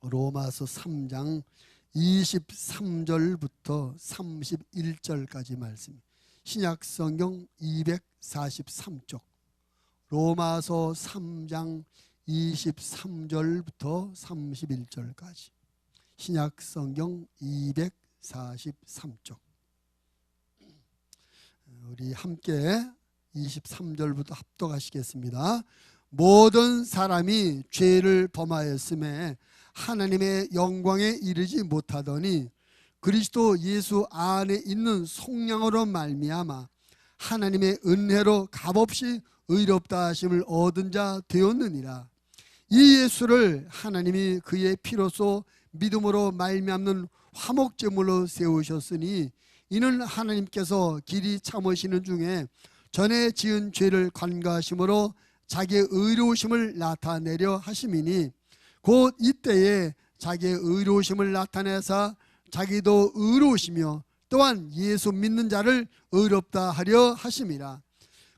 로마서 3장 23절부터 31절까지 말씀. 신약성경 243쪽. 로마서 3장 23절부터 31절까지. 신약성경 243쪽. 우리 함께 23절부터 합독하시겠습니다. 모든 사람이 죄를 범하였음에 하나님의 영광에 이르지 못하더니 그리스도 예수 안에 있는 속량으로 말미암아 하나님의 은혜로 값없이 의롭다 하심을 얻은 자 되었느니라. 이 예수를 하나님이 그의 피로써 믿음으로 말미암는 화목제물로 세우셨으니 이는 하나님께서 길이 참으시는 중에 전에 지은 죄를 관가하심으로 자기의 의로우심을 나타내려 하심이니 곧 이때에 자기의 의로우심을 나타내사 자기도 의로우시며 또한 예수 믿는 자를 의롭다 하려 하심이라.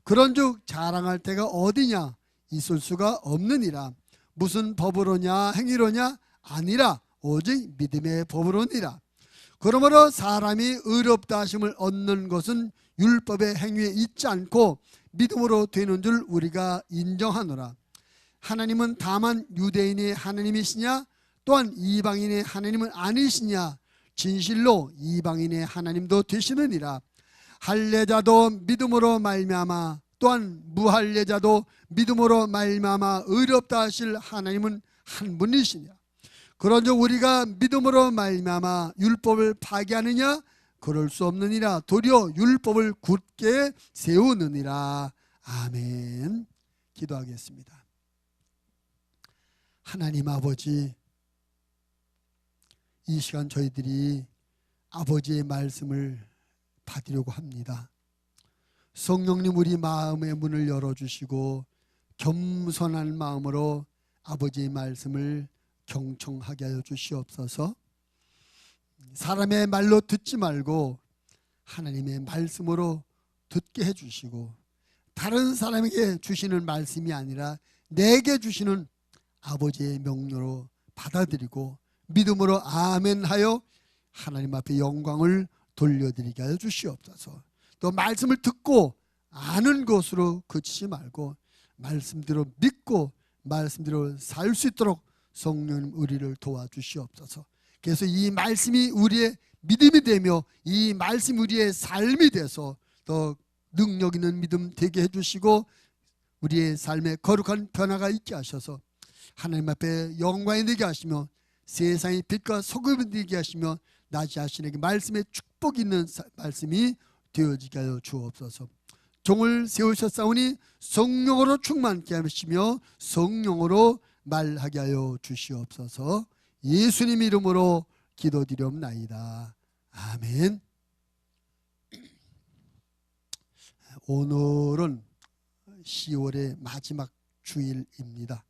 그런즉 자랑할 때가 어디냐? 있을 수가 없느니라. 무슨 법으로냐? 행위로냐? 아니라 오직 믿음의 법으로니라. 그러므로 사람이 의롭다 하심을 얻는 것은 율법의 행위에 있지 않고 믿음으로 되는 줄 우리가 인정하노라. 하나님은 다만 유대인의 하나님이시냐? 또한 이방인의 하나님은 아니시냐? 진실로 이방인의 하나님도 되시느니라. 할례자도 믿음으로 말미암아 또한 무할례자도 믿음으로 말미암아 의롭다 하실 하나님은 한 분이시냐? 그런즉 우리가 믿음으로 말미암아 율법을 파기하느냐? 그럴 수 없느니라. 도리어 율법을 굳게 세우느니라. 아멘. 기도하겠습니다. 하나님 아버지, 이 시간 저희들이 아버지의 말씀을 받으려고 합니다. 성령님 우리 마음의 문을 열어주시고 겸손한 마음으로 아버지의 말씀을 경청하게 하여 주시옵소서. 사람의 말로 듣지 말고 하나님의 말씀으로 듣게 해주시고 다른 사람에게 주시는 말씀이 아니라 내게 주시는 아버지의 명료로 받아들이고 믿음으로 아멘하여 하나님 앞에 영광을 돌려드리게 하여 주시옵소서. 또 말씀을 듣고 아는 것으로 그치지 말고 말씀대로 믿고 말씀대로 살 수 있도록 성령님 우리를 도와주시옵소서. 그래서 이 말씀이 우리의 믿음이 되며 이 말씀이 우리의 삶이 돼서 더 능력 있는 믿음 되게 해주시고 우리의 삶에 거룩한 변화가 있게 하셔서 하나님 앞에 영광이 되게 하시며 세상의 빛과 소금이 되게 하시며 나 자신에게 말씀의 축복 있는 말씀이 되어지게 하여 주옵소서. 종을 세우셨사오니 성령으로 충만케 하시며 성령으로 말하게 하여 주시옵소서. 예수님 이름으로 기도드리옵나이다. 아멘. 오늘은 10월의 마지막 주일입니다.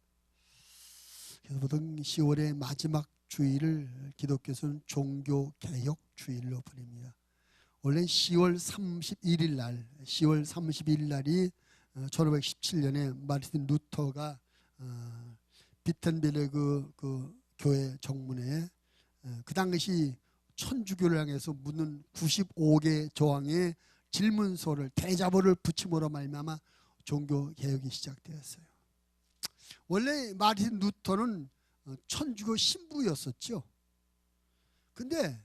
그래서 보통 10월의 마지막 주일을 기독교에서는 종교개혁 주일로 부릅니다. 원래 10월 31일 날, 10월 31일 날이 1517년에 마르틴 루터가 비텐베르그 그 교회 정문에 그 당시 천주교를 향해서 묻는 95개 조항의 질문서를 대자보를 붙임으로 말미암아 종교개혁이 시작되었어요. 원래 마르틴 루터는 천주교 신부였었죠. 근데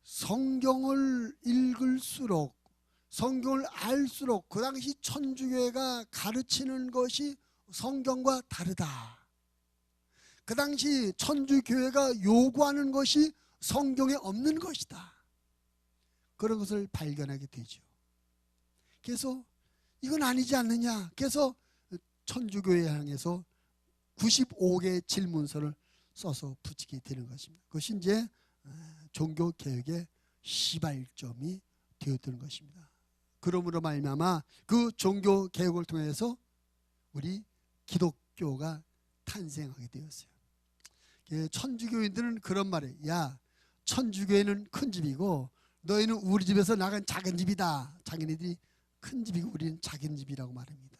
성경을 읽을수록 성경을 알수록 그 당시 천주교회가 가르치는 것이 성경과 다르다. 그 당시 천주교회가 요구하는 것이 성경에 없는 것이다. 그런 것을 발견하게 되죠. 그래서 이건 아니지 않느냐. 그래서 천주교회 향해서 95개의 질문서를 써서 붙이게 되는 것입니다. 그것이 이제 종교개혁의 시발점이 되었던 것입니다. 그러므로 말미암아 그 종교개혁을 통해서 우리 기독교가 탄생하게 되었어요. 천주교인들은 그런 말이에요. 야, 천주교회는 큰 집이고 너희는 우리 집에서 나간 작은 집이다. 자기네들이 큰 집이고 우리는 작은 집이라고 말합니다.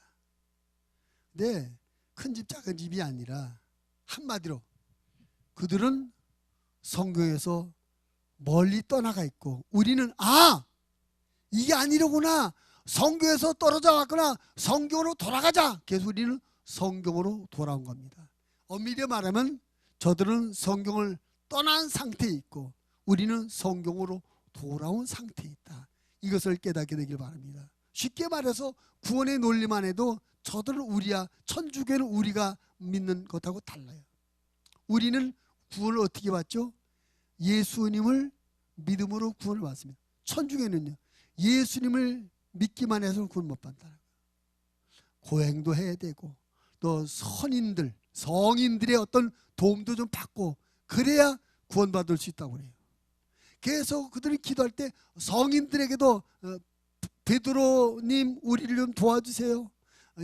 근데 큰 집 작은 집이 아니라 한마디로 그들은 성경에서 멀리 떠나가 있고 우리는 이게 아니로구나, 성경에서 떨어져 왔구나, 성경으로 돌아가자. 그래서 우리는 성경으로 돌아온 겁니다. 엄밀히 말하면 저들은 성경을 떠난 상태에 있고 우리는 성경으로 돌아온 상태에 있다. 이것을 깨닫게 되길 바랍니다. 쉽게 말해서 구원의 논리만 해도 저들은 천주교는 우리가 믿는 것하고 달라요. 우리는 구원을 어떻게 받죠? 예수님을 믿음으로 구원을 받습니다. 천주교는요, 예수님을 믿기만 해서 구원 못 받는다. 고행도 해야 되고 또 성인들의 어떤 도움도 좀 받고 그래야 구원받을 수 있다고 그래요. 그래서 그들이 기도할 때 성인들에게도 베드로님 우리를 좀 도와주세요,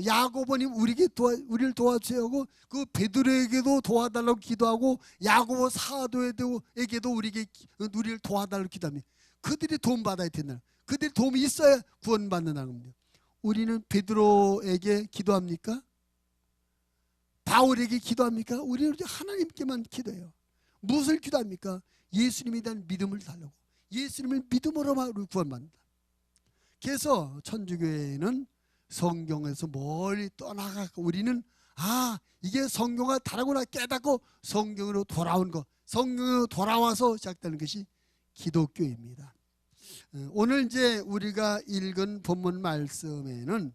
야고보님 우리를 도와주세요 하고 그 베드로에게도 도와달라고 기도하고 야고보 사도에게도 우리를 도와달라고 기도합니다. 그들이 도움받아야 된다. 그들이 도움이 있어야 구원받는다는 겁니다. 우리는 베드로에게 기도합니까? 바울에게 기도합니까? 우리는 하나님께만 기도해요. 무엇을 기도합니까? 예수님에 대한 믿음을 달라고. 예수님을 믿음으로만 구원받는다. 그래서 천주교회는 성경에서 멀리 떠나가고 우리는 이게 성경과 다르구나 깨닫고 성경으로 돌아온 것, 성경으로 돌아와서 시작되는 것이 기독교입니다. 오늘 이제 우리가 읽은 본문 말씀에는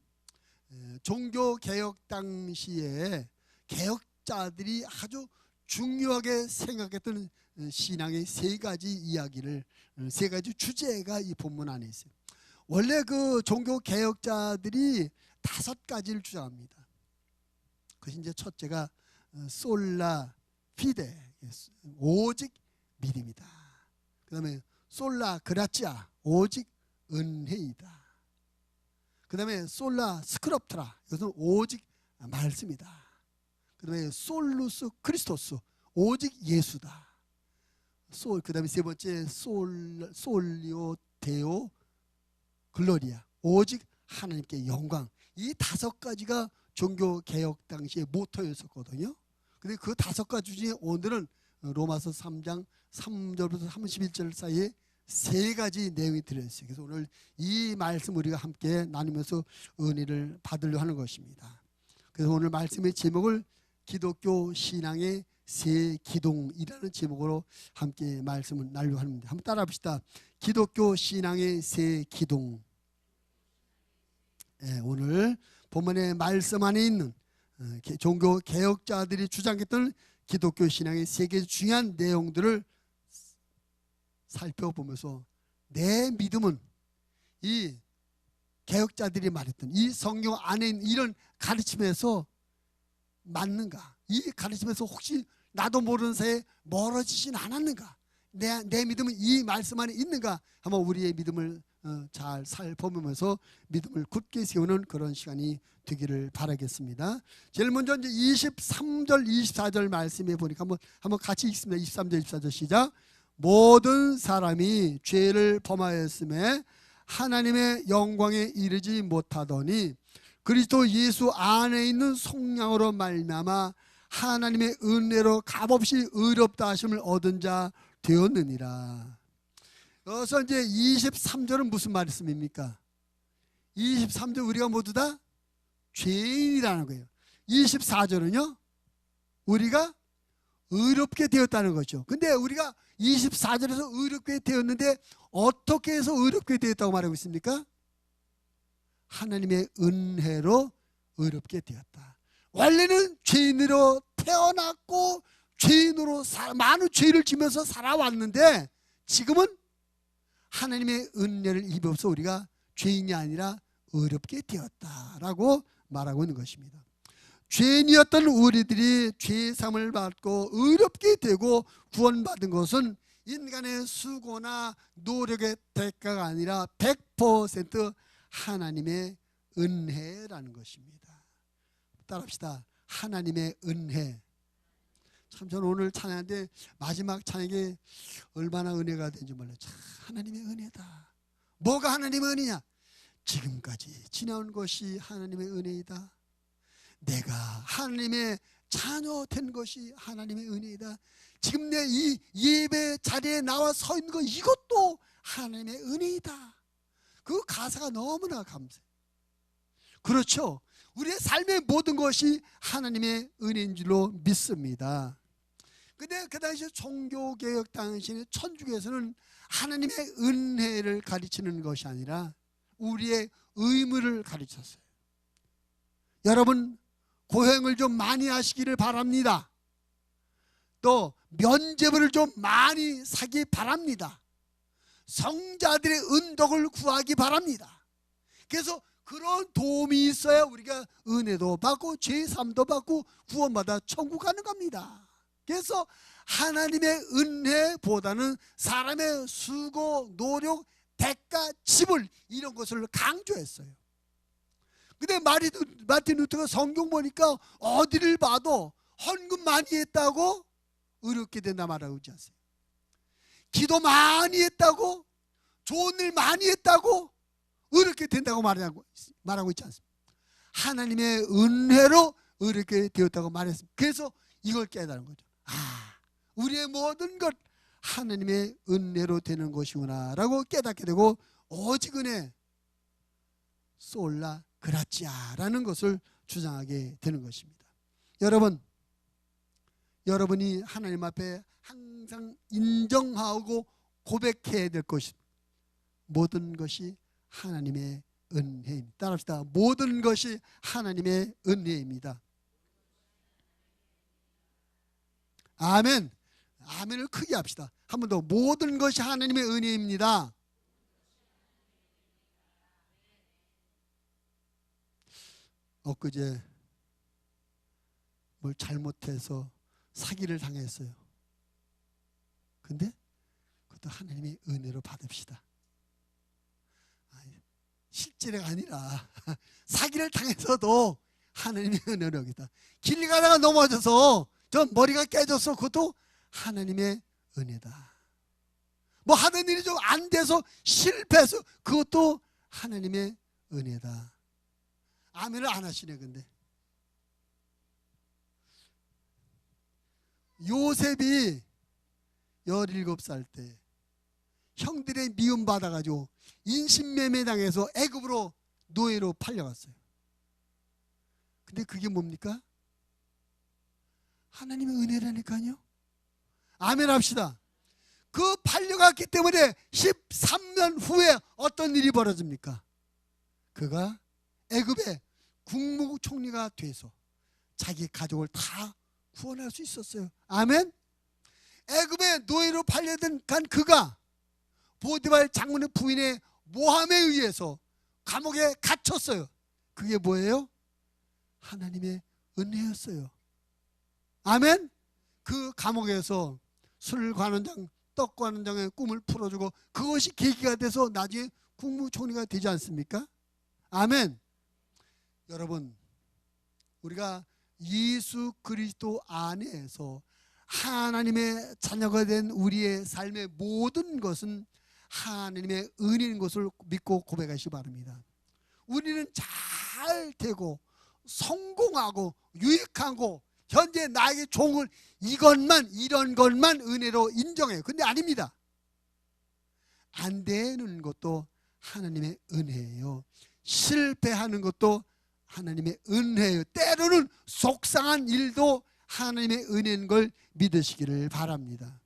종교개혁 당시에 개혁자들이 아주 중요하게 생각했던 신앙의 세 가지 주제가 이 본문 안에 있어요. 원래 그 종교개혁자들이 5가지를 주장합니다. 그것이 이제 첫째가 솔라 피데, 오직 믿음이다. 그 다음에 솔라 그라치아, 오직 은혜이다. 그 다음에 솔라 스크럽트라, 이것은 오직 말씀이다. 그 다음에 솔루스 크리스토스, 오직 예수다. 그 다음에 세 번째 솔리오 데오 글로리아, 오직 하나님께 영광. 이 5가지가 종교개혁 당시의 모토였었거든요. 근데 그 5가지 중에 오늘은 로마서 3장 3절부터 31절 사이에 3가지 내용이 들어있어요. 그래서 오늘 이 말씀 우리가 함께 나누면서 은혜를 받으려 하는 것입니다. 그래서 오늘 말씀의 제목을 기독교 신앙의 세 기둥이라는 제목으로 함께 말씀을 나누려 합니다. 한번 따라합시다. 기독교 신앙의 세 기둥. 오늘 본문의 말씀 안에 있는 종교 개혁자들이 주장했던 기독교 신앙의 세 개의 중요한 내용들을 살펴보면서 내 믿음은 이 개혁자들이 말했던 이 성경 안에 있는 이런 가르침에서 맞는가? 이 가르침에서 혹시 나도 모르는 사이에 멀어지진 않았는가? 내 믿음은 이 말씀 안에 있는가? 한번 우리의 믿음을 잘 살펴보면서 믿음을 굳게 세우는 그런 시간이 되기를 바라겠습니다. 제일 먼저 이제 23절 24절 말씀에 보니까 한번 같이 읽습니다. 23절 24절 시작. 모든 사람이 죄를 범하였음에 하나님의 영광에 이르지 못하더니 그리스도 예수 안에 있는 속량으로 말미암아 하나님의 은혜로 값없이 의롭다 하심을 얻은 자 되었느니라. 그래서 이제 23절은 무슨 말씀입니까? 23절 우리가 모두 다 죄인이라는 거예요. 24절은요 우리가 의롭게 되었다는 거죠. 근데 우리가 24절에서 의롭게 되었는데 어떻게 해서 의롭게 되었다고 말하고 있습니까? 하나님의 은혜로 의롭게 되었다. 원래는 죄인으로 태어났고 죄인으로 많은 죄를 지면서 살아왔는데 지금은 하나님의 은혜를 입어서 우리가 죄인이 아니라 의롭게 되었다라고 말하고 있는 것입니다. 죄인이었던 우리들이 죄사함을 받고 의롭게 되고 구원받은 것은 인간의 수고나 노력의 대가가 아니라 100% 하나님의 은혜라는 것입니다. 따라합시다. 하나님의 은혜. 참 저는 오늘 찬양인데 마지막 찬양에 얼마나 은혜가 된지 몰라요. 참 하나님의 은혜다. 뭐가 하나님의 은혜냐? 지금까지 지나온 것이 하나님의 은혜이다. 내가 하나님의 자녀 된 것이 하나님의 은혜이다. 지금 내 이 예배 자리에 나와 서 있는 것, 이것도 하나님의 은혜이다. 그 가사가 너무나 감사해요. 그렇죠. 우리의 삶의 모든 것이 하나님의 은혜인 줄로 믿습니다. 근데 그 당시 종교개혁 당시에 천주교에서는 하나님의 은혜를 가르치는 것이 아니라 우리의 의무를 가르쳤어요. 여러분, 고행을 좀 많이 하시기를 바랍니다. 또 면죄부를 좀 많이 사기 바랍니다. 성자들의 은덕을 구하기 바랍니다. 그래서 그런 도움이 있어야 우리가 은혜도 받고 죄사함도 받고 구원받아 천국 가는 겁니다. 그래서 하나님의 은혜보다는 사람의 수고, 노력, 대가, 지불, 이런 것을 강조했어요. 근데 마틴 루터가 성경 보니까 어디를 봐도 헌금 많이 했다고 의롭게 된다 말하고 있지 않습니까? 기도 많이 했다고, 좋은 일 많이 했다고 의롭게 된다고 말하고 있지 않습니까? 하나님의 은혜로 의롭게 되었다고 말했습니다. 그래서 이걸 깨달은 거죠. 우리의 모든 것 하나님의 은혜로 되는 것이구나 라고 깨닫게 되고, 오직 은혜, 솔라 그라치아라는 것을 주장하게 되는 것입니다. 여러분이 하나님 앞에 항상 인정하고 고백해야 될 것이, 모든 것이 하나님의 은혜입니다. 따라합시다. 모든 것이 하나님의 은혜입니다. 아멘. 아멘을 크게 합시다. 한 번 더. 모든 것이 하나님의 은혜입니다. 엊그제 뭘 잘못해서 사기를 당했어요. 근데 그것도 하나님의 은혜로 받읍시다. 실제가 아니라 사기를 당해서도 하나님의 은혜로 여기다. 길 가다가 넘어져서 저 머리가 깨졌어. 그것도 하나님의 은혜다. 뭐 하던 일이 좀 안 돼서 실패해서 그것도 하나님의 은혜다. 아멘을 안 하시네. 근데 요셉이 17살 때 형들의 미움 받아가지고 인신매매 당해서 애굽으로 노예로 팔려갔어요. 근데 그게 뭡니까? 하나님의 은혜라니까요. 아멘 합시다. 그 팔려갔기 때문에 13년 후에 어떤 일이 벌어집니까? 그가 애굽의 국무총리가 돼서 자기 가족을 다 구원할 수 있었어요. 아멘. 애굽의 노예로 팔려든 간 그가 보디발 장군의 부인의 모함에 의해서 감옥에 갇혔어요. 그게 뭐예요? 하나님의 은혜였어요. 아멘. 그 감옥에서 술 관원장, 떡 관원장의 꿈을 풀어주고 그것이 계기가 돼서 나중에 국무총리가 되지 않습니까? 아멘. 여러분, 우리가 예수 그리스도 안에서 하나님의 자녀가 된 우리의 삶의 모든 것은 하나님의 은혜인 것을 믿고 고백하시기 바랍니다. 우리는 잘 되고 성공하고 유익하고 현재 나에게 좋은 이런 것만 은혜로 인정해요. 근데 아닙니다. 안 되는 것도 하나님의 은혜예요. 실패하는 것도 하나님의 은혜예요. 때로는 속상한 일도 하나님의 은혜인 걸 믿으시기를 바랍니다.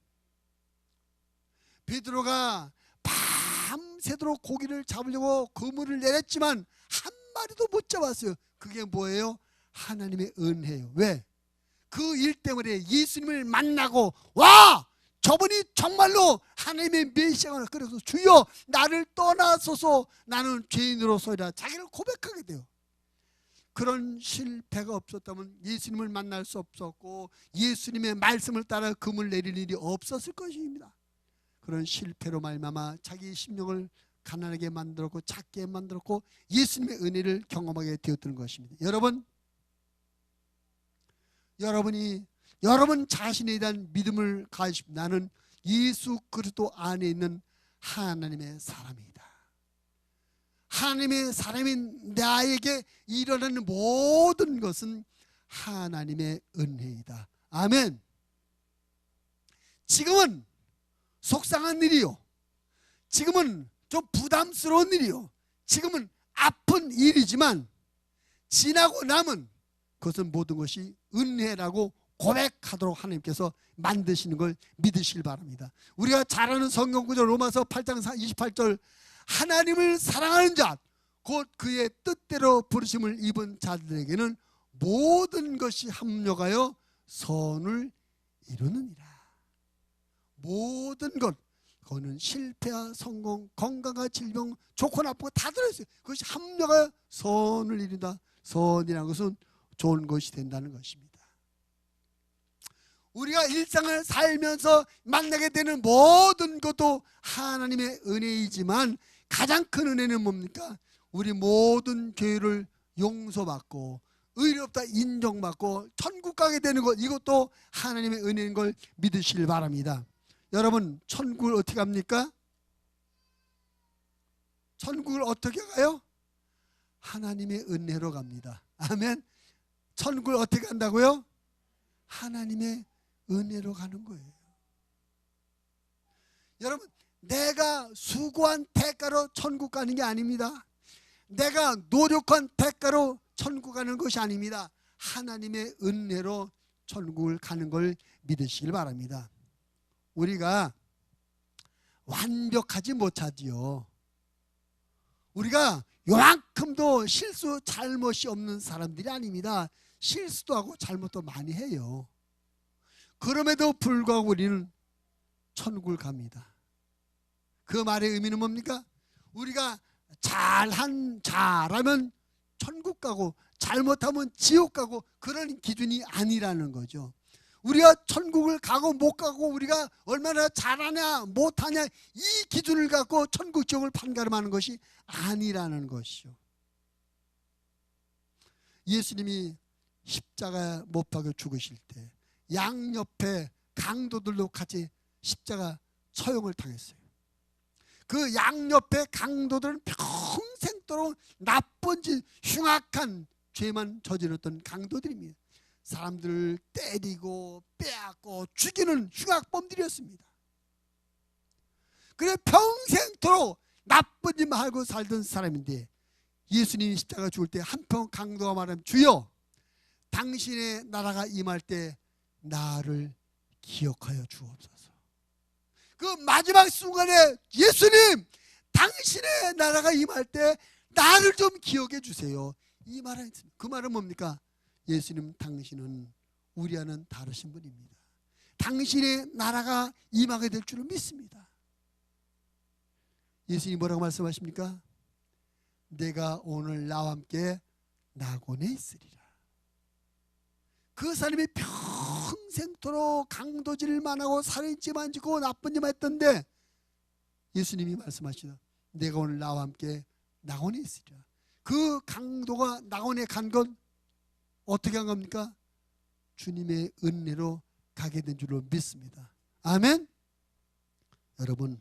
베드로가 밤새도록 고기를 잡으려고 그물을 내렸지만 한 마리도 못 잡았어요. 그게 뭐예요? 하나님의 은혜예요. 왜? 그 일 때문에 예수님을 만나고, 와! 저분이 정말로 하나님의 메시아구나. 그래서 주여 나를 떠나소서, 나는 죄인으로서이다. 자기를 고백하게 돼요. 그런 실패가 없었다면 예수님을 만날 수 없었고 예수님의 말씀을 따라 금을 내릴 일이 없었을 것입니다. 그런 실패로 말미암아 자기 심령을 가난하게 만들었고 작게 만들었고 예수님의 은혜를 경험하게 되었던 것입니다. 여러분 자신에 대한 믿음을 가지십시오. 나는 예수 그리스도 안에 있는 하나님의 사람이다. 하나님의 사람인 나에게 일어나는 모든 것은 하나님의 은혜이다. 아멘. 지금은 속상한 일이요, 지금은 좀 부담스러운 일이요, 지금은 아픈 일이지만 지나고 나면 그것은 모든 것이 은혜라고 고백하도록 하나님께서 만드시는 걸 믿으시길 바랍니다. 우리가 잘 아는 성경구절 로마서 8장 28절, 하나님을 사랑하는 자 곧 그의 뜻대로 부르심을 입은 자들에게는 모든 것이 합력하여 선을 이루느니라. 모든 것, 그거는 실패와 성공, 건강과 질병, 좋고 나쁘고 다 들어있어요. 그것이 합력하여 선을 이룬다. 선이라는 것은 좋은 것이 된다는 것입니다. 우리가 일상을 살면서 만나게 되는 모든 것도 하나님의 은혜이지만 가장 큰 은혜는 뭡니까? 우리 모든 죄를 용서받고 의롭다 인정받고 천국 가게 되는 것, 이것도 하나님의 은혜인 걸 믿으시길 바랍니다. 여러분, 천국을 어떻게 갑니까? 천국을 어떻게 가요? 하나님의 은혜로 갑니다. 아멘. 천국을 어떻게 간다고요? 하나님의 은혜로 가는 거예요. 여러분, 내가 수고한 대가로 천국 가는 게 아닙니다. 내가 노력한 대가로 천국 가는 것이 아닙니다. 하나님의 은혜로 천국을 가는 걸 믿으시길 바랍니다. 우리가 완벽하지 못하지요. 우리가 요만큼도 실수 잘못이 없는 사람들이 아닙니다. 실수도 하고 잘못도 많이 해요. 그럼에도 불구하고 우리는 천국을 갑니다. 그 말의 의미는 뭡니까? 우리가 잘하면 천국 가고 잘못하면 지옥 가고 그런 기준이 아니라는 거죠. 우리가 천국을 가고 못 가고 우리가 얼마나 잘하냐 못하냐 이 기준을 갖고 천국 지옥을 판가름하는 것이 아니라는 것이죠. 예수님이 십자가 못 박혀 죽으실 때 양옆에 강도들도 같이 십자가 처형을 당했어요. 그 양옆에 강도들은 평생도록 나쁜 짓, 흉악한 죄만 저질렀던 강도들입니다. 사람들을 때리고 빼앗고 죽이는 흉악범들이었습니다. 그래 평생도록 나쁜 짓만 하고 살던 사람인데 예수님이 십자가 죽을 때 한평 강도가 말하면 주여 당신의 나라가 임할 때 나를 기억하여 주옵소서. 그 마지막 순간에 예수님 당신의 나라가 임할 때 나를 좀 기억해 주세요. 이 말은 그 말은 뭡니까? 예수님 당신은 우리와는 다르신 분입니다. 당신의 나라가 임하게 될 줄을 믿습니다. 예수님이 뭐라고 말씀하십니까? 내가 오늘 나와 함께 낙원에 있으리라. 그 사람이 평생토록 강도질만 하고 살인죄만 짓고 나쁜 일만 했던데 예수님이 말씀하시다. 내가 오늘 나와 함께 낙원에 있으리라. 그 강도가 낙원에 간 건 어떻게 한 겁니까? 주님의 은혜로 가게 된 줄로 믿습니다. 아멘. 여러분,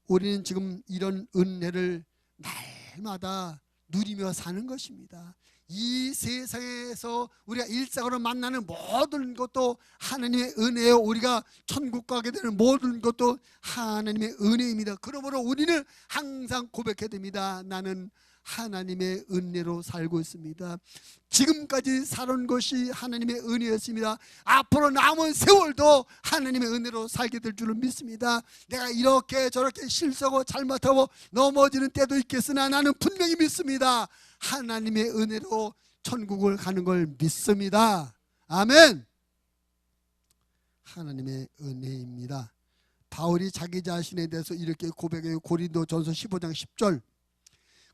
우리는 지금 이런 은혜를 날마다 누리며 사는 것입니다. 이 세상에서 우리가 일상으로 만나는 모든 것도 하나님의 은혜요. 우리가 천국 가게 되는 모든 것도 하나님의 은혜입니다. 그러므로 우리는 항상 고백해야 됩니다. 나는 하나님의 은혜로 살고 있습니다. 지금까지 살아온 것이 하나님의 은혜였습니다. 앞으로 남은 세월도 하나님의 은혜로 살게 될 줄을 믿습니다. 내가 이렇게 저렇게 실수하고 잘못하고 넘어지는 때도 있겠으나 나는 분명히 믿습니다. 하나님의 은혜로 천국을 가는 걸 믿습니다. 아멘. 하나님의 은혜입니다. 바울이 자기 자신에 대해서 이렇게 고백해요. 고린도전서 15장 10절.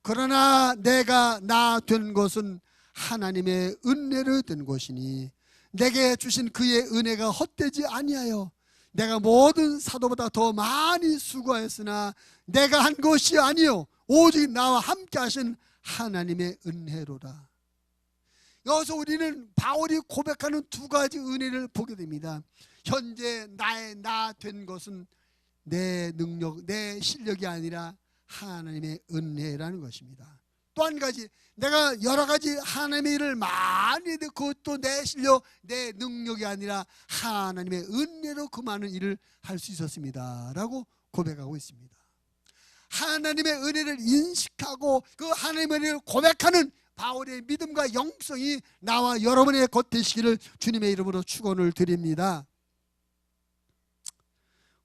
그러나 내가 나 된 것은 하나님의 은혜를 된 것이니 내게 주신 그의 은혜가 헛되지 아니하여 내가 모든 사도보다 더 많이 수고하였으나 내가 한 것이 아니요 오직 나와 함께 하신 하나님의 은혜로라. 여기서 우리는 바울이 고백하는 두 가지 은혜를 보게 됩니다. 현재 나의 나 된 것은 내 능력, 내 실력이 아니라 하나님의 은혜라는 것입니다. 또 한 가지, 내가 여러 가지 하나님의 일을 많이 했는데 그것도 내 실력, 내 능력이 아니라 하나님의 은혜로 그 많은 일을 할 수 있었습니다 라고 고백하고 있습니다. 하나님의 은혜를 인식하고 그 하나님의 은혜를 고백하는 바울의 믿음과 영성이 나와 여러분의 것 되시기를 주님의 이름으로 축원을 드립니다.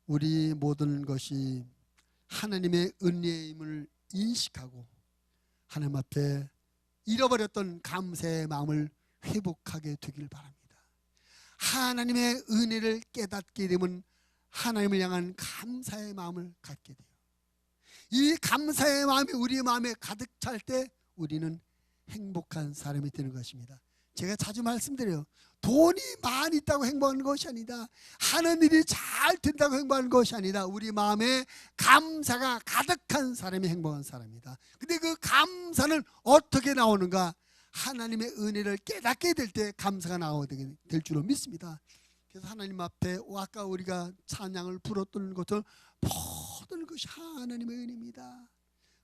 우리 모든 것이 하나님의 은혜임을 인식하고 하나님 앞에 잃어버렸던 감사의 마음을 회복하게 되길 바랍니다. 하나님의 은혜를 깨닫게 되면 하나님을 향한 감사의 마음을 갖게 돼요. 이 감사의 마음이 우리 마음에 가득 찰 때 우리는 행복한 사람이 되는 것입니다. 제가 자주 말씀드려요. 돈이 많이 있다고 행복한 것이 아니다. 하는 일이 잘 된다고 행복한 것이 아니다. 우리 마음에 감사가 가득한 사람이 행복한 사람이다. 근데 그 감사는 어떻게 나오는가? 하나님의 은혜를 깨닫게 될 때 감사가 나오게 될 줄로 믿습니다. 그래서 하나님 앞에 아까 우리가 찬양을 불었던 것처럼 모든 것이 하나님의 은혜입니다.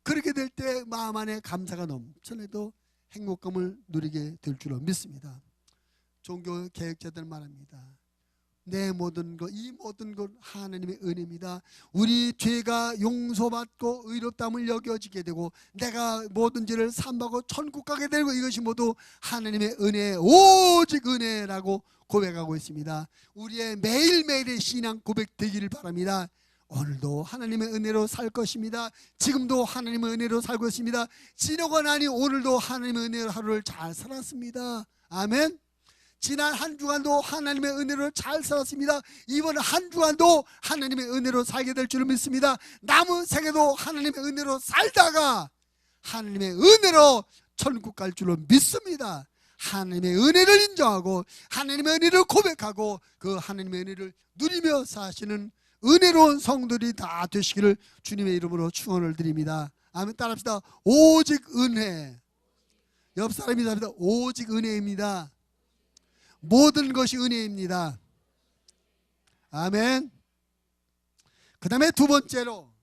그렇게 될 때 마음 안에 감사가 넘쳐나도 행복감을 누리게 될 줄로 믿습니다. 종교 개혁자들 말합니다. 내 모든 것, 이 모든 것 하나님의 은혜입니다. 우리 죄가 용서받고 의롭다함을 여겨지게 되고 내가 모든 죄를 사함받고 천국 가게 되고 이것이 모두 하나님의 은혜, 오직 은혜라고 고백하고 있습니다. 우리의 매일매일의 신앙 고백 되기를 바랍니다. 오늘도 하나님의 은혜로 살 것입니다. 지금도 하나님의 은혜로 살고 있습니다. 지나고 나니 오늘도 하나님의 은혜로 하루를 잘 살았습니다. 아멘. 지난 한 주간도 하나님의 은혜로 잘 살았습니다. 이번 한 주간도 하나님의 은혜로 살게 될 줄 믿습니다. 남은 생애도 하나님의 은혜로 살다가 하나님의 은혜로 천국 갈 줄로 믿습니다. 하나님의 은혜를 인정하고 하나님의 은혜를 고백하고 그 하나님의 은혜를 누리며 사시는 은혜로운 성도들이 다 되시기를 주님의 이름으로 축원을 드립니다. 아멘. 따라합시다. 오직 은혜. 옆 사람이 답니다. 오직 은혜입니다. 모든 것이 은혜입니다. 아멘. 그 다음에 두 번째로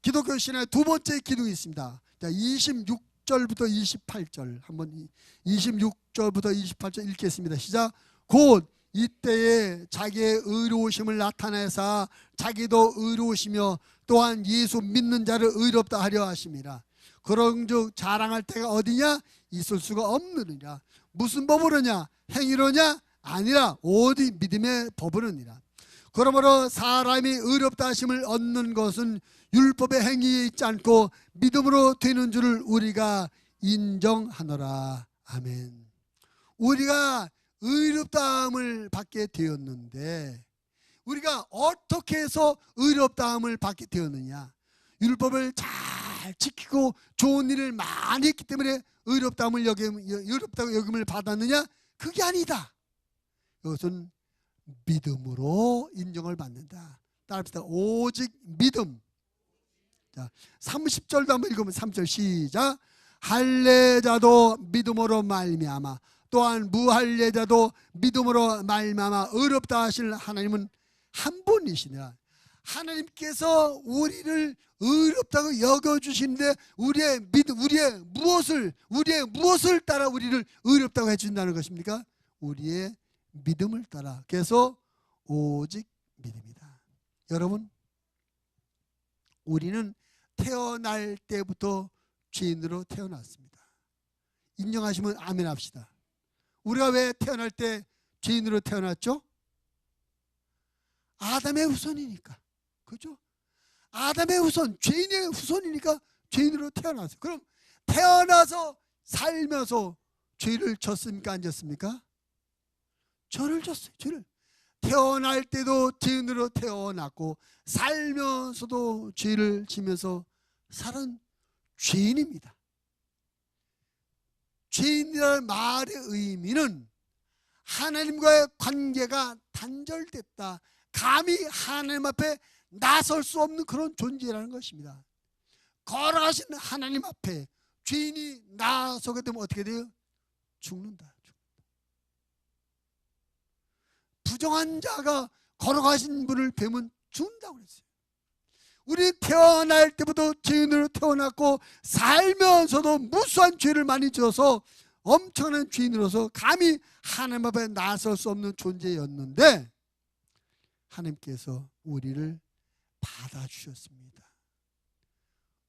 기독교 신앙의 두 번째 기둥이 있습니다. 자, 26절부터 28절 한번 26절부터 28절 읽겠습니다. 시작. 곧 이때에 자기의 의로우심을 나타내사 자기도 의로우시며 또한 예수 믿는 자를 의롭다 하려 하심이라. 그런즉 자랑할 때가 어디냐? 있을 수가 없느니라. 무슨 법으로냐? 행위로냐? 아니라 오직 믿음의 법으로니라. 그러므로 사람이 의롭다 하심을 얻는 것은 율법의 행위에 있지 않고 믿음으로 되는 줄을 우리가 인정하노라. 아멘. 우리가 의롭다함을 받게 되었는데 우리가 어떻게 해서 의롭다함을 받게 되었느냐? 율법을 잘 지키고 좋은 일을 많이 했기 때문에 의롭다함을 의롭다고 여김을 받았느냐? 그게 아니다. 이것은 믿음으로 인정을 받는다. 따라합시다. 오직 믿음. 자, 30절도 한번 읽으면 3절 시작. 할례자도 믿음으로 말미암아 또한 무할례자도 믿음으로 말미암아 의롭다 하실 하나님은 한 분이시니라. 하나님께서 우리를 의롭다고 여겨주시는데 우리의 믿음, 우리의 무엇을 따라 우리를 의롭다고 해준다는 것입니까? 우리의 믿음을 따라. 그래서 오직 믿음이다. 여러분, 우리는 태어날 때부터 죄인으로 태어났습니다. 인정하시면 아멘 합시다. 우리가 왜 태어날 때 죄인으로 태어났죠? 아담의 후손이니까. 그렇죠? 아담의 후손, 죄인의 후손이니까 죄인으로 태어났어요. 그럼 태어나서 살면서 죄를 졌습니까? 안 졌습니까? 죄를 졌어요. 죄를. 태어날 때도 죄인으로 태어났고 살면서도 죄를 지면서 살은 죄인입니다. 죄인이라는 말의 의미는 하나님과의 관계가 단절됐다. 감히 하나님 앞에 나설 수 없는 그런 존재라는 것입니다. 걸어가신 하나님 앞에 죄인이 나서게 되면 어떻게 돼요? 죽는다. 부정한 자가 걸어가신 분을 뵈면 죽는다고 그랬어요. 우리 태어날 때부터 죄인으로 태어났고 살면서도 무수한 죄를 많이 지어서 엄청난 죄인으로서 감히 하나님 앞에 나설 수 없는 존재였는데 하나님께서 우리를 받아주셨습니다.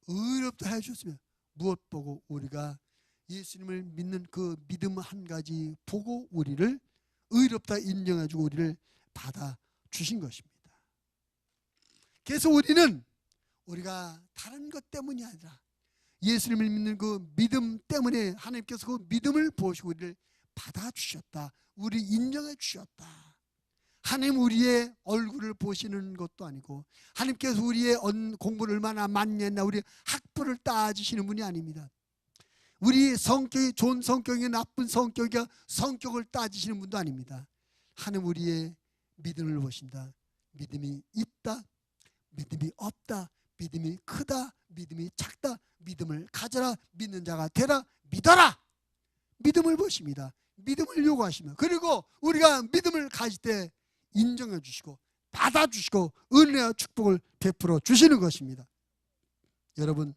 의롭다 해주셨으면 무엇 보고 우리가 예수님을 믿는 그 믿음 한 가지 보고 우리를 의롭다 인정해주고 우리를 받아주신 것입니다. 그래서 우리가 다른 것 때문이 아니라 예수님을 믿는 그 믿음 때문에 하나님께서 그 믿음을 보시고 우리를 받아주셨다. 우리 인정해 주셨다. 하나님 우리의 얼굴을 보시는 것도 아니고 하나님께서 우리의 공부를 얼마나 많이 했나 우리 학벌을 따지시는 분이 아닙니다. 우리 성격이 좋은 성격이 나쁜 성격이 성격을 따지시는 분도 아닙니다. 하나님 우리의 믿음을 보신다. 믿음이 있다. 믿음이 없다. 믿음이 크다. 믿음이 작다. 믿음을 가져라. 믿는 자가 되라. 믿어라. 믿음을 보십니다. 믿음을 요구하십니다. 그리고 우리가 믿음을 가질 때 인정해 주시고 받아주시고 은혜와 축복을 베풀어 주시는 것입니다. 여러분,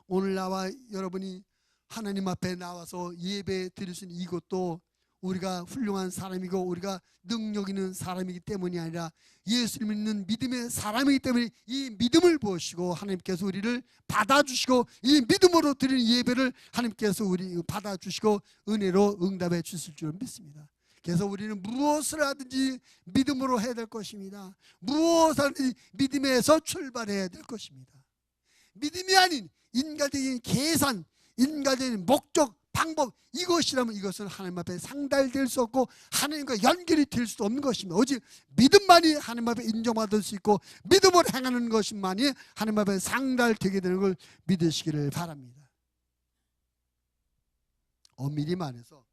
오늘 나와 여러분이 하나님 앞에 나와서 예배 드릴 수 있는 이것도 우리가 훌륭한 사람이고 우리가 능력 있는 사람이기 때문이 아니라 예수를 믿는 믿음의 사람이기 때문에 이 믿음을 보시고 하나님께서 우리를 받아주시고 이 믿음으로 드리는 예배를 하나님께서 우리 받아주시고 은혜로 응답해 주실 줄 믿습니다. 그래서 우리는 무엇을 하든지 믿음으로 해야 될 것입니다. 무엇을 하든지 믿음에서 출발해야 될 것입니다. 믿음이 아닌 인간적인 계산, 인간적인 목적, 방법, 이것이라면 이것은 하나님 앞에 상달될 수 없고 하나님과 연결이 될 수도 없는 것입니다. 오직 믿음만이 하나님 앞에 인정받을 수 있고 믿음으로 행하는 것만이 하나님 앞에 상달되게 되는 걸 믿으시기를 바랍니다. 엄밀히 말해서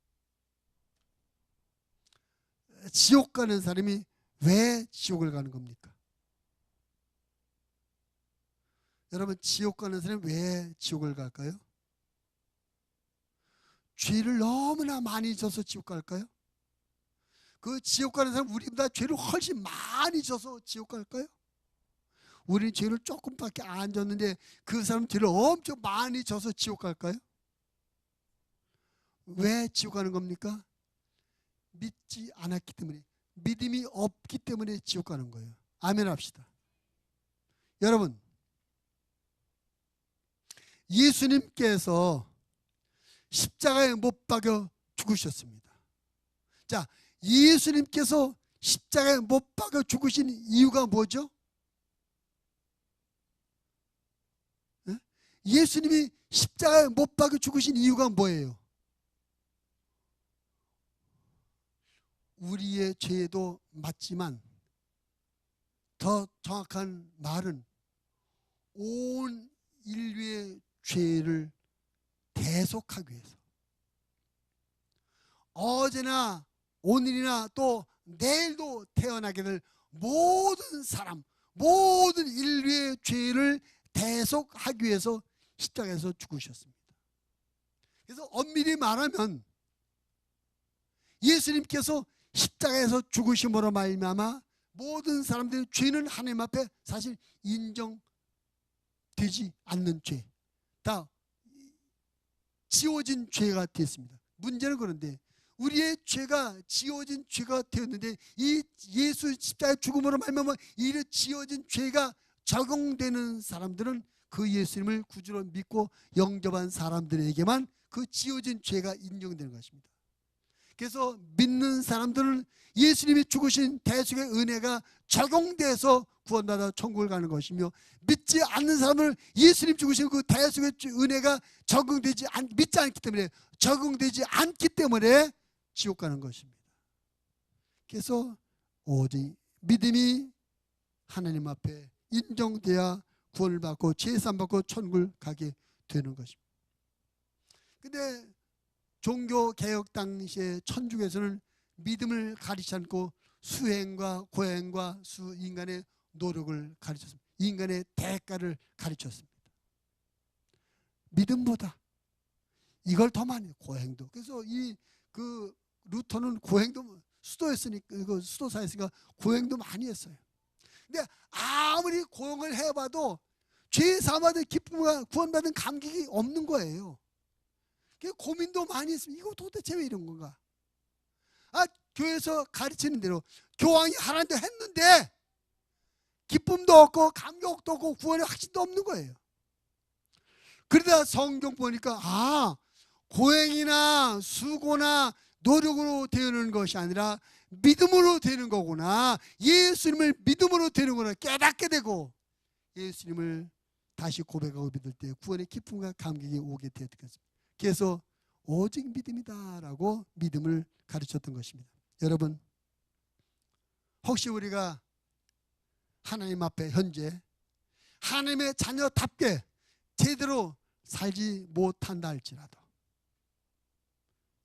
지옥 가는 사람이 왜 지옥을 가는 겁니까? 여러분, 지옥 가는 사람이 왜 지옥을 갈까요? 죄를 너무나 많이 져서 지옥 갈까요? 그 지옥 가는 사람 우리보다 죄를 훨씬 많이 져서 지옥 갈까요? 우리는 죄를 조금밖에 안 졌는데 그 사람 죄를 엄청 많이 져서 지옥 갈까요? 왜 지옥 가는 겁니까? 믿지 않았기 때문에, 믿음이 없기 때문에 지옥 가는 거예요. 아멘 합시다. 여러분, 예수님께서 십자가에 못 박여 죽으셨습니다. 자, 예수님께서 십자가에 못 박여 죽으신 이유가 뭐죠? 예수님이 십자가에 못 박여 죽으신 이유가 뭐예요? 우리의 죄도 맞지만 더 정확한 말은 온 인류의 죄를 대속하기 위해서 어제나 오늘이나 또 내일도 태어나게 될 모든 사람, 모든 인류의 죄를 대속하기 위해서 십자가에서 죽으셨습니다. 그래서 엄밀히 말하면 예수님께서 십자가에서 죽으심으로 말미암아 모든 사람들의 죄는 하나님 앞에 사실 인정되지 않는 죄, 다 지워진 죄가 됐습니다. 문제는 그런데 우리의 죄가 지워진 죄가 되었는데 이 예수 십자가의 죽음으로 말미암아 이 지워진 죄가 적용되는 사람들은 그 예수님을 구주로 믿고 영접한 사람들에게만 그 지워진 죄가 인정되는 것입니다. 그래서 믿는 사람들은 예수님이 죽으신 대속의 은혜가 적용돼서 구원받아 천국을 가는 것이며 믿지 않는 사람은 예수님 죽으신 그 대속의 은혜가 믿지 않기 때문에 적용되지 않기 때문에 지옥 가는 것입니다. 그래서 오직 믿음이 하나님 앞에 인정돼야 구원을 받고 제산 받고 천국을 가게 되는 것입니다. 근데 종교 개혁 당시에 천주교에서는 믿음을 가리지 않고 수행과 고행과 인간의 노력을 가르쳤습니다. 인간의 대가를 가르쳤습니다. 믿음보다 이걸 더 많이 고행도. 그래서 그 루터는 고행도 수도사였으니까 고행도 많이 했어요. 근데 아무리 고용을 해봐도 죄 사함받은 기쁨과 구원받은 감격이 없는 거예요. 고민도 많이 했습니다. 이거 도대체 왜 이런 건가? 교회에서 가르치는 대로 교황이 하나님도 했는데 기쁨도 없고 감격도 없고 구원의 확신도 없는 거예요. 그러다 성경 보니까 고행이나 수고나 노력으로 되는 것이 아니라 믿음으로 되는 거구나. 예수님을 믿음으로 되는구나 깨닫게 되고 예수님을 다시 고백하고 믿을 때 구원의 기쁨과 감격이 오게 되었습니다. 그래서 오직 믿음이다라고 믿음을 가르쳤던 것입니다. 여러분, 혹시 우리가 하나님 앞에 현재 하나님의 자녀답게 제대로 살지 못한다 할지라도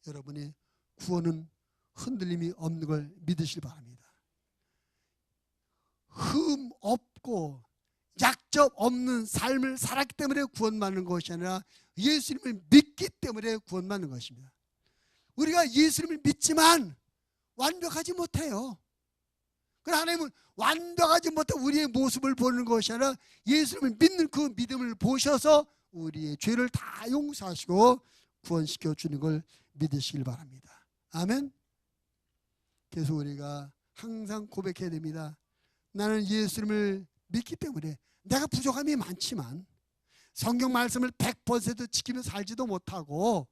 여러분이 구원은 흔들림이 없는 걸 믿으시기 바랍니다. 흠 없고 약점 없는 삶을 살았기 때문에 구원받는 것이 아니라 예수님을 믿기 때문에 구원받는 것입니다. 우리가 예수님을 믿지만 완벽하지 못해요. 그러나 하나님은 완벽하지 못한 우리의 모습을 보는 것이 아니라 예수님을 믿는 그 믿음을 보셔서 우리의 죄를 다 용서하시고 구원시켜 주는 걸 믿으시길 바랍니다. 아멘. 그래서 우리가 항상 고백해야 됩니다. 나는 예수님을 믿기 때문에 내가 부족함이 많지만 성경 말씀을 100% 지키며 살지도 못하고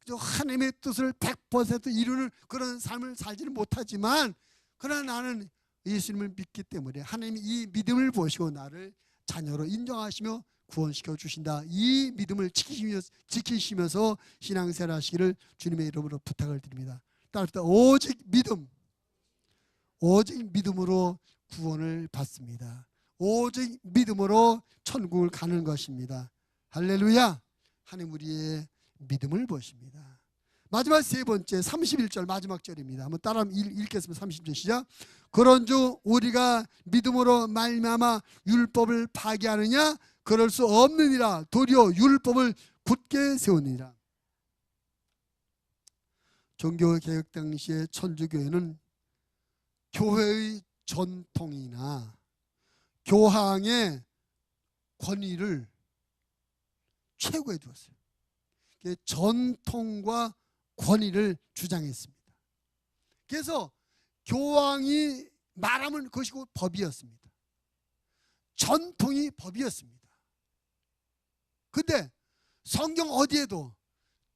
하나님의 뜻을 100% 이루는 그런 삶을 살지는 못하지만 그러나 나는 예수님을 믿기 때문에 하나님이 이 믿음을 보시고 나를 자녀로 인정하시며 구원시켜 주신다. 이 믿음을 지키시면서 신앙생활 하시기를 주님의 이름으로 부탁을 드립니다. 따라합시다. 오직 믿음으로 구원을 받습니다. 오직 믿음으로 천국을 가는 것입니다. 할렐루야. 하나님 우리의 믿음을 보십니다. 마지막 세 번째 31절 마지막 절입니다. 한번 따라 읽겠습니다. 30절 시작. 그런즉 우리가 믿음으로 말미암아 율법을 파기하느냐? 그럴 수 없느니라. 도리어 율법을 굳게 세우느니라. 종교개혁 당시에 천주교회는 교회의 전통이나 교황의 권위를 최고에 두었어요. 전통과 권위를 주장했습니다. 그래서 교황이 말하면 그것이 법이었습니다. 전통이 법이었습니다. 근데 성경 어디에도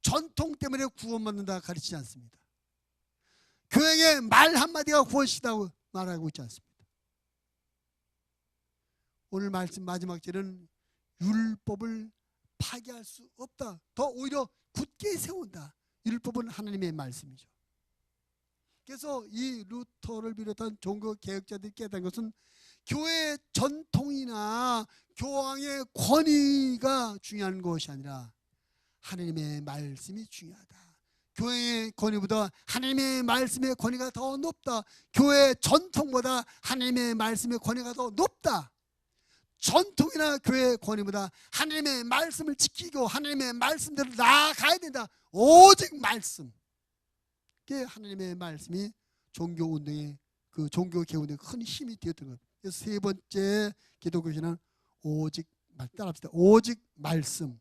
전통 때문에 구원받는다 가르치지 않습니다. 교회의 말 한마디가 구원시다고 말하고 있지 않습니다. 오늘 말씀 마지막 절은 율법을 파기할 수 없다. 더 오히려 굳게 세운다. 율법은 하나님의 말씀이죠. 그래서 이 루터를 비롯한 종교 개혁자들이 깨달은 것은 교회의 전통이나 교황의 권위가 중요한 것이 아니라 하나님의 말씀이 중요하다. 교회의 권위보다 하나님의 말씀의 권위가 더 높다. 교회의 전통보다 하나님의 말씀의 권위가 더 높다. 전통이나 교회의 권위보다 하나님의 말씀을 지키고 하나님의 말씀대로 나아가야 된다. 오직 말씀. 그게 하나님의 말씀이 종교운동의 그 종교개혁운동의 큰 힘이 되었던 것. 그래서 세 번째 기독교신은 오직 따라합시다. 오직 말씀.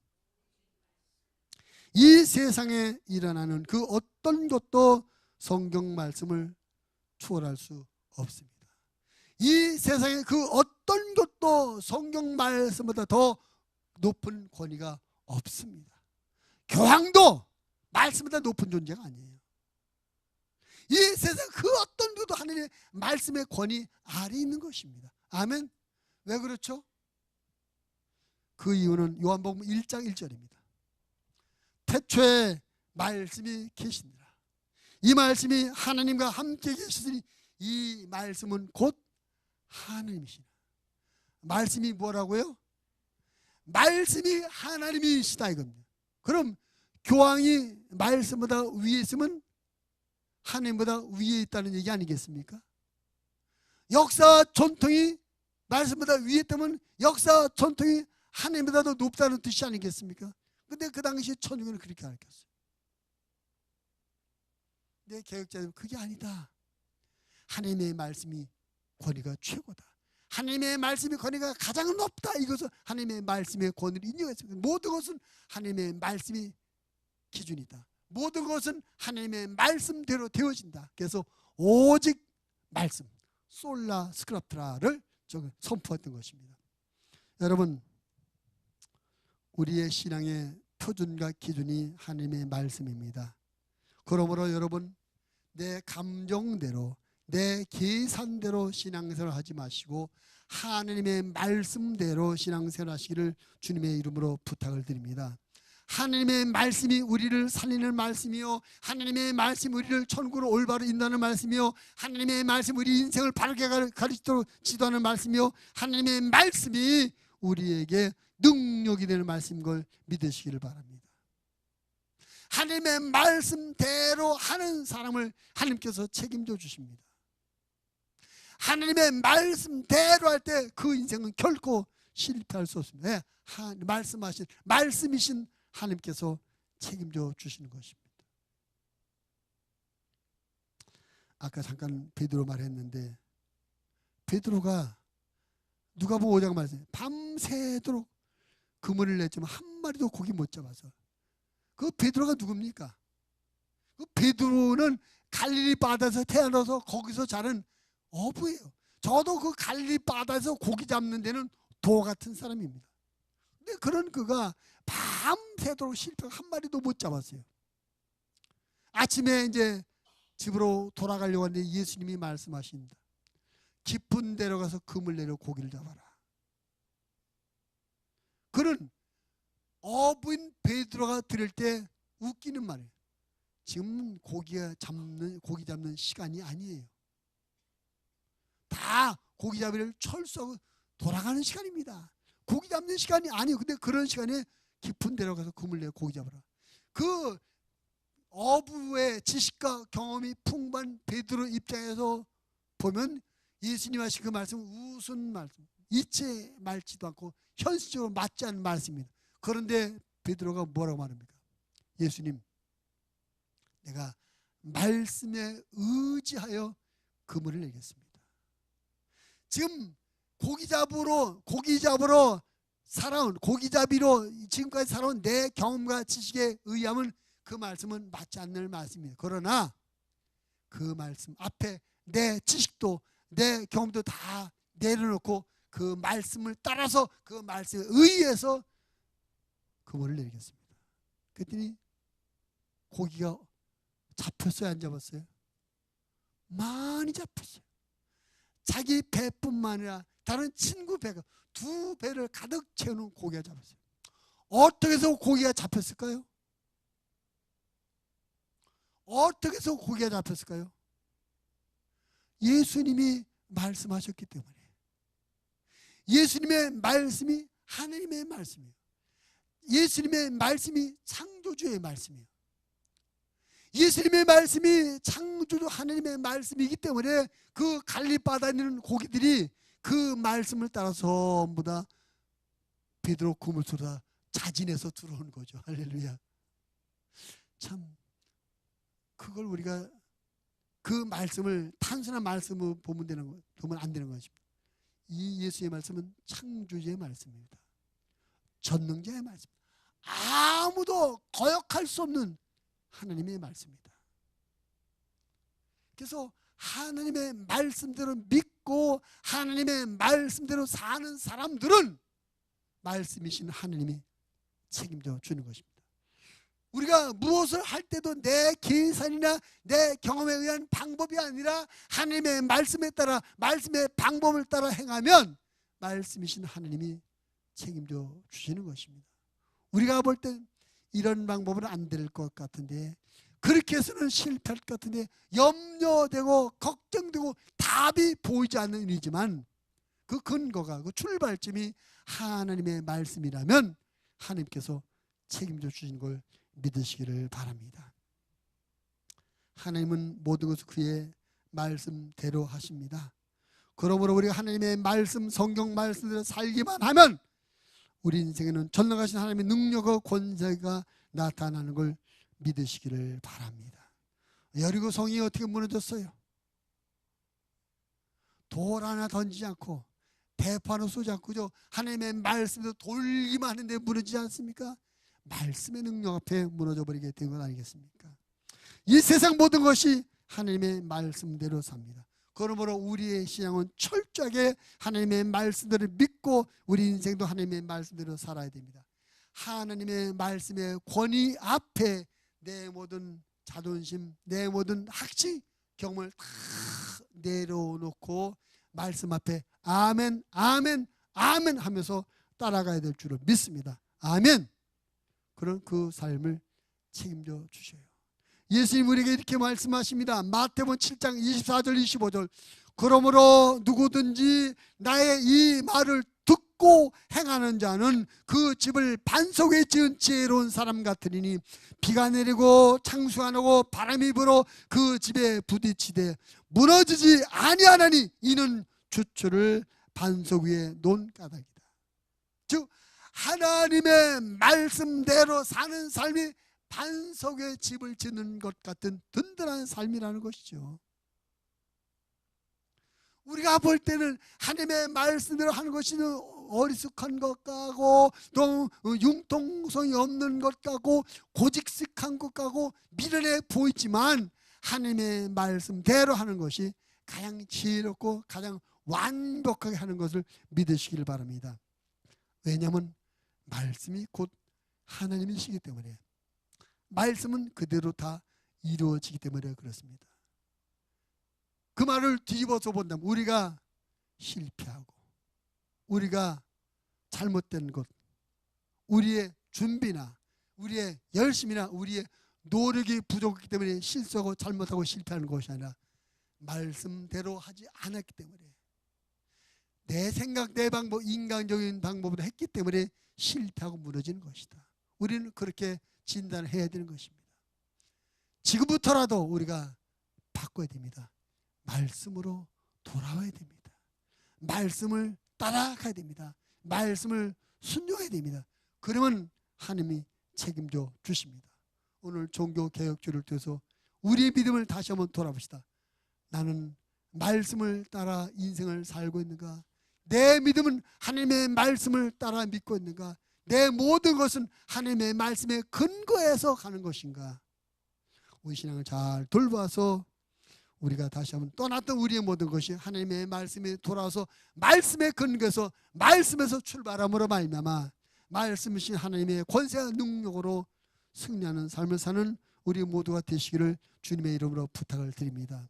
이 세상에 일어나는 그 어떤 것도 성경 말씀을 초월할 수 없습니다. 이 세상에 그 어떤 것도 성경 말씀보다 더 높은 권위가 없습니다. 교황도 말씀보다 높은 존재가 아니에요. 이 세상 그 어떤 것도 하나님의 말씀의 권위 아래 있는 것입니다. 아멘. 왜 그렇죠? 그 이유는 요한복음 1장 1절입니다. 태초에 말씀이 계시니라. 이 말씀이 하나님과 함께 계시더니 이 말씀은 곧 하나님이시라. 말씀이 뭐라고요? 말씀이 하나님이시다 이겁니다. 그럼 교황이 말씀보다 위에 있으면 하나님보다 위에 있다는 얘기 아니겠습니까? 역사 전통이 말씀보다 위에 있다면 역사 전통이 하나님보다 더 높다는 뜻이 아니겠습니까? 근데 그 당시에 천주교는 그렇게 가르쳤어요. 근데 개혁자들은 그게 아니다. 하나님의 말씀이 권위가 최고다. 하나님의 말씀의 권위가 가장 높다. 이것은 하나님의 말씀의 권위를 인정했습니다. 모든 것은 하나님의 말씀이 기준이다. 모든 것은 하나님의 말씀대로 되어진다. 그래서 오직 말씀, 솔라 스크립트라를 선포했던 것입니다. 여러분, 우리의 신앙의 표준과 기준이 하나님의 말씀입니다. 그러므로 여러분, 내 감정대로, 내 계산대로 신앙생활을 하지 마시고 하나님의 말씀대로 신앙생활 하시기를 주님의 이름으로 부탁을 드립니다. 하나님의 말씀이 우리를 살리는 말씀이요, 하나님의 말씀이 우리를 천국으로 올바로 인도하는 말씀이요, 하나님의 말씀이 우리 인생을 바르게 가르치도록 지도하는 말씀이요, 하나님의 말씀이 우리에게 능력이 되는 말씀인 걸 믿으시기를 바랍니다. 하나님의 말씀대로 하는 사람을 하나님께서 책임져 주십니다. 하나님의 말씀대로 할 때 그 인생은 결코 실패할 수 없습니다. 네, 말씀이신 하나님께서 책임져 주시는 것입니다. 아까 잠깐 베드로 말했는데, 베드로가 누가복음 5장 말씀, 밤새도록 그물을 냈지만 한 마리도 고기 못 잡아서. 그 베드로가 누굽니까? 그 베드로는 갈릴리 바다에서 태어나서 거기서 자란 어부예요. 저도 그 갈릴리 바다에서 고기 잡는 데는 도 같은 사람입니다. 근데 그런 그가 밤새도록 실패가 한 마리도 못 잡았어요. 아침에 이제 집으로 돌아가려고 하는데 예수님이 말씀하십니다. 깊은 데로 가서 그물 내려 고기를 잡아라. 그는 어부인 베드로가 들을 때 웃기는 말이에요. 지금 고기 잡는 시간이 아니에요. 다 고기 잡이를 철수하고 돌아가는 시간입니다. 고기 잡는 시간이 아니에요. 근데 그런 시간에 깊은 데로 가서 그물 내고 고기 잡아라. 그 어부의 지식과 경험이 풍부한 베드로 입장에서 보면 예수님 하신 그 말씀은 우스운 말씀, 이체 말지도 않고 현실적으로 맞지 않는 말씀입니다. 그런데 베드로가 뭐라고 말합니까? 예수님, 내가 말씀에 의지하여 그물을 내겠습니다. 지금 고기잡이로 살아온, 고기잡이로 지금까지 살아온 내 경험과 지식에 의하면 그 말씀은 맞지 않는 말씀입니다. 그러나 그 말씀 앞에 내 지식도 내 경험도 다 내려놓고 그 말씀을 따라서 그 말씀에 의해서 그물을 내리겠습니다. 그랬더니 고기가 잡혔어요, 안 잡았어요? 많이 잡혔어요. 자기 배뿐만 아니라 다른 친구 배가 두 배를 가득 채우는 고기가 잡혔어요. 어떻게 해서 고기가 잡혔을까요? 어떻게 해서 고기가 잡혔을까요? 예수님이 말씀하셨기 때문에. 예수님의 말씀이 하나님의 말씀이에요. 예수님의 말씀이 창조주의 말씀이에요. 예수님의 말씀이 창조주 하나님의 말씀이기 때문에 그 갈릴리 바다에 있는 고기들이 그 말씀을 따라서 전부 다 베드로 그물 속으로 자진해서 들어오는 거죠. 할렐루야. 참 그걸 우리가 그 말씀을 단순한 말씀을 보면 안 되는 것입니다. 이 예수의 말씀은 창조주의 말씀입니다. 전능자의 말씀, 아무도 거역할 수 없는 하나님의 말씀입니다. 그래서 하나님의 말씀대로 믿고 하나님의 말씀대로 사는 사람들은 말씀이신 하나님이 책임져 주는 것입니다. 우리가 무엇을 할 때도 내 계산이나 내 경험에 의한 방법이 아니라 하나님의 말씀에 따라, 말씀의 방법을 따라 행하면 말씀이신 하나님이 책임져 주시는 것입니다. 우리가 볼 땐 이런 방법은 안 될 것 같은데, 그렇게 해서는 실패할 것 같은데, 염려되고 걱정되고 답이 보이지 않는 일이지만 그 근거가, 그 출발점이 하나님의 말씀이라면 하나님께서 책임져 주신 걸 믿으시기를 바랍니다. 하나님은 모든 것을 그의 말씀대로 하십니다. 그러므로 우리가 하나님의 말씀, 성경 말씀대로 살기만 하면 우리 인생에는 전능하신 하나님의 능력과 권세가 나타나는 걸 믿으시기를 바랍니다. 여리고 성이 어떻게 무너졌어요? 돌 하나 던지지 않고 대파는 쏘지 않고 하나님의 말씀도 돌기만 하는데 무너지지 않습니까? 말씀의 능력 앞에 무너져 버리게 된 건 아니겠습니까? 이 세상 모든 것이 하나님의 말씀대로 삽니다. 그러므로 우리의 신앙은 철저하게 하나님의 말씀대로 믿고 우리 인생도 하나님의 말씀대로 살아야 됩니다. 하나님의 말씀의 권위 앞에 내 모든 자존심, 내 모든 학식, 경험을 다 내려놓고 말씀 앞에 아멘, 아멘, 아멘 하면서 따라가야 될 줄을 믿습니다. 아멘. 그런 그 삶을 책임져 주셔요. 예수님 우리에게 이렇게 말씀하십니다. 마태복음 7장 24절 25절. 그러므로 누구든지 나의 이 말을 듣고 행하는 자는 그 집을 반석에 지은 지혜로운 사람 같으리니 비가 내리고 창수가 나고 바람이 불어 그 집에 부딪히되 무너지지 아니하나니 이는 주초를 반석 위에 놓은 까닭이다. 즉 하나님의 말씀대로 사는 삶이 반석에 집을 짓는 것 같은 든든한 삶이라는 것이죠. 우리가 볼 때는 하나님의 말씀대로 하는 것이 어리숙한 것 같고 또 융통성이 없는 것 같고 고직식한 것 같고 미련해 보이지만 하나님의 말씀대로 하는 것이 가장 지혜롭고 가장 완벽하게 하는 것을 믿으시길 바랍니다. 왜냐하면 말씀이 곧 하나님이시기 때문에, 말씀은 그대로 다 이루어지기 때문에 그렇습니다. 그 말을 뒤집어서 본다면 우리가 실패하고 우리가 잘못된 것, 우리의 준비나 우리의 열심이나 우리의 노력이 부족하기 때문에 실수하고 잘못하고 실패하는 것이 아니라 말씀대로 하지 않았기 때문에, 내 생각, 내 방법, 인간적인 방법으로 했기 때문에 실패하고 무너지는 것이다. 우리는 그렇게 진단을 해야 되는 것입니다. 지금부터라도 우리가 바꿔야 됩니다. 말씀으로 돌아와야 됩니다. 말씀을 따라가야 됩니다. 말씀을 순종해야 됩니다. 그러면 하나님이 책임져 주십니다. 오늘 종교개혁주를 통해서 우리의 믿음을 다시 한번 돌아봅시다. 나는 말씀을 따라 인생을 살고 있는가? 내 믿음은 하나님의 말씀을 따라 믿고 있는가? 내 모든 것은 하나님의 말씀에 근거해서 가는 것인가? 우리 신앙을 잘 돌봐서 우리가 다시 한번 떠났던 우리의 모든 것이 하나님의 말씀에 돌아와서 말씀에 근거해서 말씀에서 출발함으로 말미암아 말씀이신 하나님의 권세와 능력으로 승리하는 삶을 사는 우리 모두가 되시기를 주님의 이름으로 부탁을 드립니다.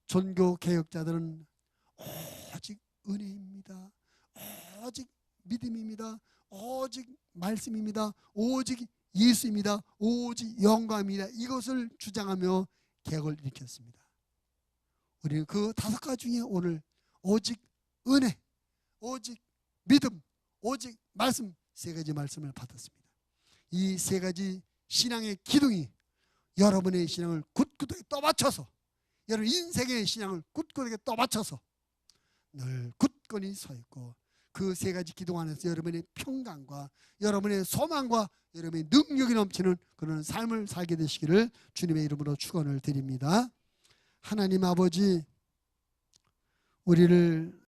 종교개혁자들은 오직 은혜입니다. 오직 믿음입니다. 오직 말씀입니다. 오직 예수입니다. 오직 영광입니다. 이것을 주장하며 개혁을 일으켰습니다. 우리는 그 5가지 중에 오늘 오직 은혜, 오직 믿음, 오직 말씀 3가지 말씀을 받았습니다. 이 3가지 신앙의 기둥이 여러분의 신앙을 굳굳하게 떠받쳐서, 여러분 인생의 신앙을 굳굳하게 떠받쳐서 늘 굳건히 서 있고 그 3가지 기둥 안에서 여러분의 평강과 여러분의 소망과 여러분의 능력이 넘치는 그런 삶을 살게 되시기를 주님의 이름으로 축원을 드립니다. 하나님 아버지, 우리를